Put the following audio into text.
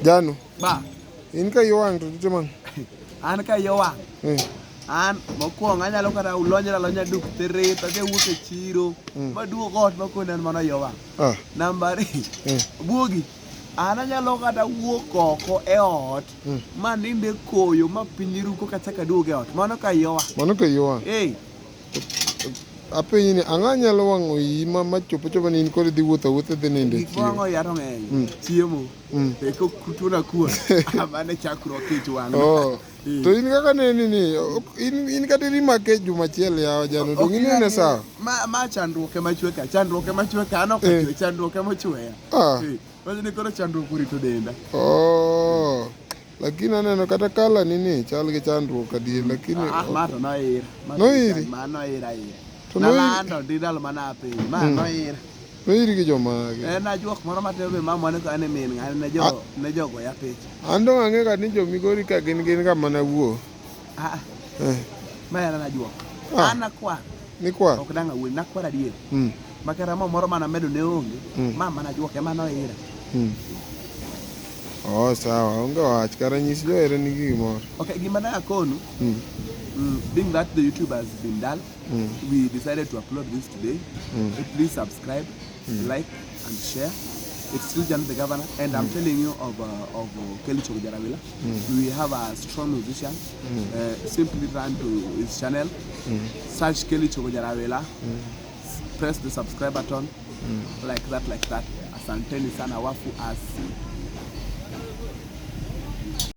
Jano. Ba. Inka yowang to chimang. An ka yowang. An mokwongo anyalo kata lonya duk tere to ke wuok e chiro maduog ot makonen mana yowang. Namba 2 buogi an anyalo kata wuok oko e ot ma ninde koyo ma piny ruko kachaka duog e ot mano ka yowang. Apenyi ni ang'a nyalo wang'o iyi ma chopo ni in kod dhi wuotho dhi nindo e chiro. Gik wang'o yaro ng'eny. Chiemo. Ko kutuna kuon. Amane chakruok kech wang'o. To in kaka ni in kata rima ke juma achiel yawa Jano to ng'ine sawa. Ma chandruok ema chwe ka an ok achwe chandruok ema chweya. Wach ni koro chandruok urito denda. Lakini aneno kata kala nini chal gi chandruok adier lakini mato noira. Noiri? Noira. Nalando didal mana piny. Noira. Noiri gi jomage. En ajuok moro matin be mamane ko ane min ng'ani ne jogo ya pich. An dong' ang'e ka ni jo Migori ka gin ka mana wuo. Ma en ajuok. An nakwar. Nikwar? Ok dang' awuoyi, nakwar adier. Makara moro mana medo ne onge. Mana ajuok ema noira. Sawa, onge wach kara nyis johere ni gimoro. Okay, gima ne akonu. Being that the YouTube has been done, we decided to upload this today. Please subscribe, like, and share. It's still Jan the Governor, and I'm telling you of Kelly Chogojarawila. We have a strong musician. Simply run to his channel, search Kelly Chogojarawila, press the subscribe button, like that. Asanteni sana wafu asi.